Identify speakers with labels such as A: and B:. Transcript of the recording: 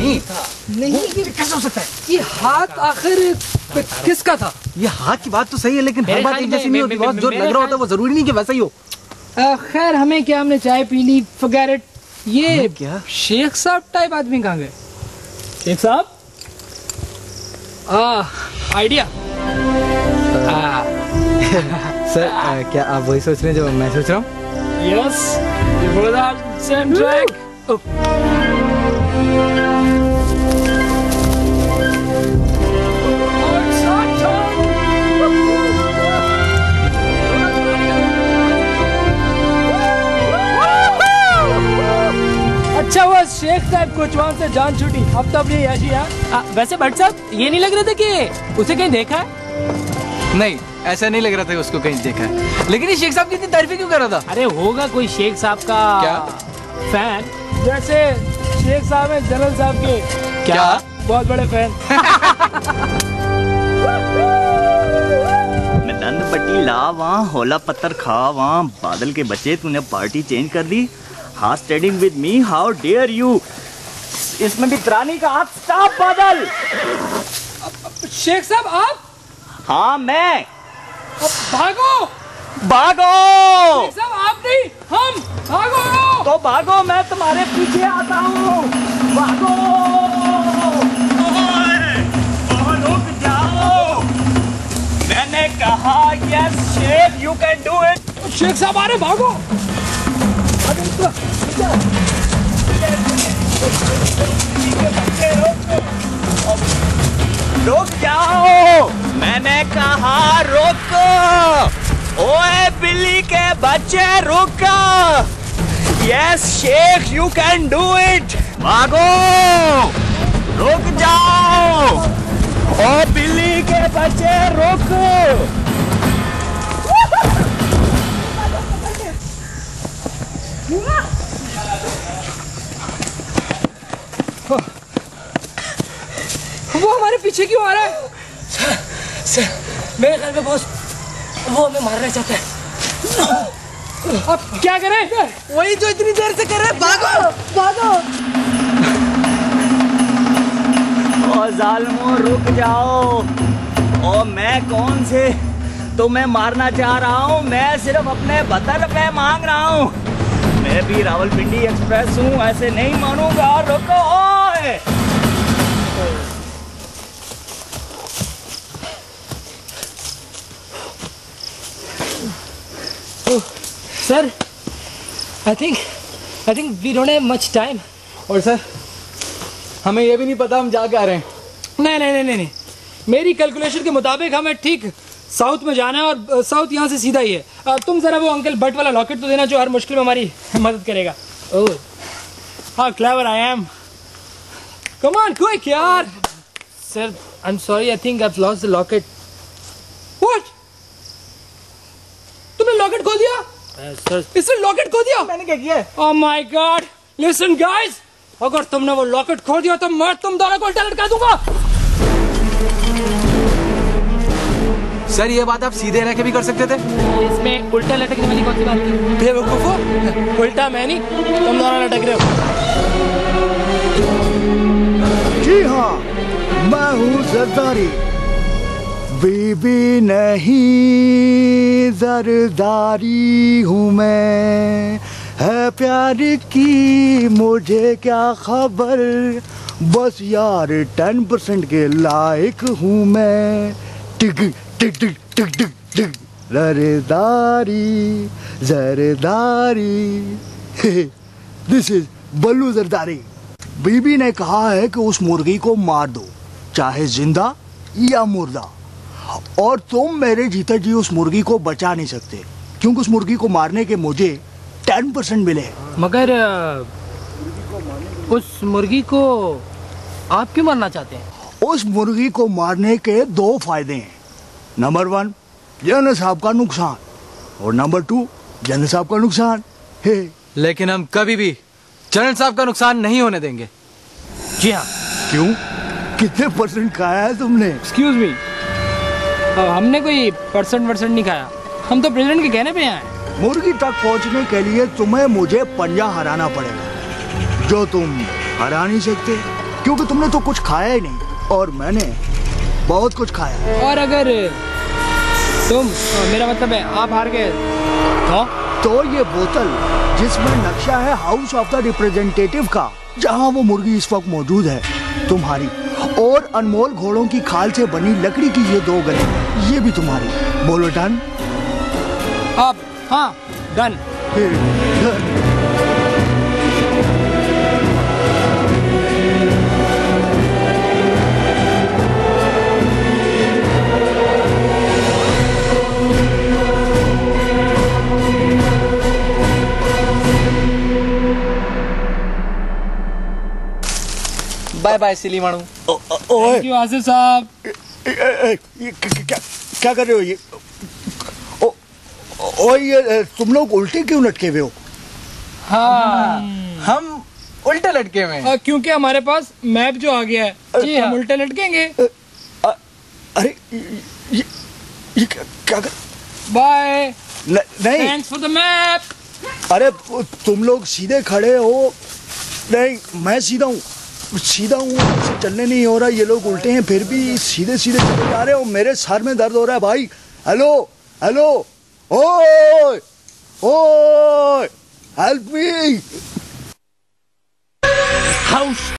A: नहीं था।
B: नहीं
A: कैसे हो सकता है?
B: ये हाथ आखिर किसका था?
A: ये हाथ की बात तो सही है, लेकिन हर बात एक जैसी नहीं होती बॉस। जो लग रहा होता है वो जरूरी नहीं कि वैसा ही हो।
B: खैर हमें क्या, हमने चाय पी ली, फॉरगेट इट। ये
A: क्या
B: शेख साहब टाइप आदमी कहाँ गए?
C: शेख साहब,
B: आइडिया।
A: सर क्या आप वही सोच रहे हैं जो मैं सोच रहा हूँ?
C: Yes, same track.
B: अच्छा हुआ शेख साहब कोचवान से जान छूटी, अब तो अपनी ऐसी है।
C: वैसे भट्ट साहब, ये नहीं लग रहा था कि उसे कहीं देखा है?
A: नहीं, ऐसा नहीं लग रहा था कि उसको कहीं देखा है। लेकिन ये शेख साहब की इतनी तारीफें क्यों कर रहा था?
C: अरे होगा कोई शेख साहब का
A: क्या
C: फैन,
B: जैसे शेख साहब है जनरल साहब के
A: क्या
B: बहुत बड़े फैन।
D: मैं नंद बटी ला वहाँ होला पत्थर खा वहाँ बादल के बच्चे, तूने पार्टी चेंज कर दी। हाथ standing with me, how dare you. इसमें भी त्रानी का हाथ। स्टॉप बादल।
B: शेख साहब आप?
D: हाँ मैं।
B: भागो
D: भागो।
B: शेख साहब आप नहीं, हम। भागो
D: तो भागो, मैं तुम्हारे पीछे आता हूँ। भागो। रुक जाओ, मैंने कहा yes Sheikh, you can do it.
B: Sheikh साहब आ रहे, भागो।
D: रुक जाओ, मैंने कहा रुक। ओए बिल्ली के बच्चे रुक। Yes Sheikh, you can do it. भागो, रुक जाओ। ओ बिल्ली के बच्चे रुक।
B: वो हमारे पीछे क्यों आ रहा है?
C: सर, मेरे ख्याल में बॉस वो हमें मारना चाहता है।
B: अब क्या करें?
A: वही जो इतनी देर से कर रहे हैं। भागो भागो।
D: ओ जालिमो रुक जाओ। ओ मैं कौन से तुम्हें मारना चाह रहा हूँ, मैं सिर्फ अपने 72 रुपए मांग रहा हूँ। मैं भी रावलपिंडी एक्सप्रेस हूँ, ऐसे नहीं मानूंगा। रुको। ओए
C: sir, I think we don't have much time.
A: और सर हमें ये भी नहीं पता हम जा के आ रहे हैं।
B: नहीं नहीं नहीं नहीं, मेरी कैलकुलेशन के मुताबिक हमें ठीक साउथ में जाना है और साउथ यहाँ से सीधा ही है। तुम जरा वो अंकल बट वाला लॉकेट तो देना जो हर मुश्किल में हमारी मदद करेगा। Oh how clever I am. Come on quick यार।
C: Sir I am sorry, I think I have lost the locket.
B: What? तुमने लॉकेट खो दिया?
C: सर
B: इसने लॉकेट खो दिया?
A: मैंने क्या किया?
B: Oh my God, listen guys, अगर तुमने वो लॉकेट खो दिया तो मैं तुम दोनों को उल्टा लटका दूंगा।
A: सर ये बात आप सीधे रह के भी कर सकते थे।
C: इसमें उल्टा लटकने वाली कौन सी बात है?
B: बेवकूफो, उल्टा मैं नहीं, तुम दोनों लटक रहे हो।
E: जी हाँ, मैं हूँ जरदारी। बीबी नहीं जरदारी हूँ मैं। है प्यार की मुझे क्या खबर, बस यार 10% के लायक हूँ मैं। टिक टिक टिक टिक टिक टिक जरदारी जरदारी। दिस इज बल्लू जरदारी। बीबी ने कहा है कि उस मुर्गी को मार दो, चाहे जिंदा या मुर्दा, और तुम मेरे जीते जी उस मुर्गी को बचा नहीं सकते, क्योंकि उस मुर्गी को मारने के मुझे 10% मिले।
C: मगर उस मुर्गी को आप क्यों मारना चाहते हैं?
E: उस मुर्गी को मारने के 2 फायदे हैं। नंबर 1 जनरल साहब का नुकसान, और नंबर 2 जनरल साहब का नुकसान है।
A: लेकिन हम कभी भी जनरल साहब का नुकसान नहीं होने देंगे।
C: जी हाँ।
E: क्यों? कितने % खाया है तुमने?
B: एक्सक्यूज मी, हमने कोई परसेंट नहीं खाया, हम तो प्रेसिडेंट के कहने पे आए हैं।
E: मुर्गी तक पहुंचने के लिए तुम्हें मुझे पंजा हराना पड़ेगा, जो तुम हरा नहीं सकते। क्योंकि तुमने तो कुछ खाया ही नहीं और मैंने बहुत कुछ खाया।
B: और अगर तुम, मेरा मतलब है आप हार गए
E: तो ये बोतल जिसमें नक्शा है हाउस ऑफ द रिप्रेजेंटेटिव का, जहाँ वो मुर्गी इस वक्त मौजूद है, तुम्हारी। और अनमोल घोड़ों की खाल से बनी लकड़ी की ये 2 गले, ये भी तुम्हारी। बोलो डन?
B: अब हाँ डन।
A: बाय बाय सिली मानू।
B: थैंक यू आसिफ साहब।
E: ये क्या कर रहे हो ये? ये तुम लोग उल्टे क्यों लटके हुए हो?
A: हाँ हम उल्टे लटके हुए हैं।
B: क्योंकि हमारे पास मैप जो आ गया है, जी हम उल्टे लटकेंगे।
E: अरे ये क्या कर?
B: बाय।
E: नहीं,
B: थैंक्स फॉर द मैप।
E: अरे तुम लोग सीधे खड़े हो। नहीं, मैं सीधा हूँ, सीधा हूँ, चलने नहीं हो रहा। ये लोग उल्टे हैं फिर भी सीधे सीधे चले जा रहे हो। मेरे सर में दर्द हो रहा है भाई। हेलो हेलो, ओए ओए, हेल्प मी।
D: हाउस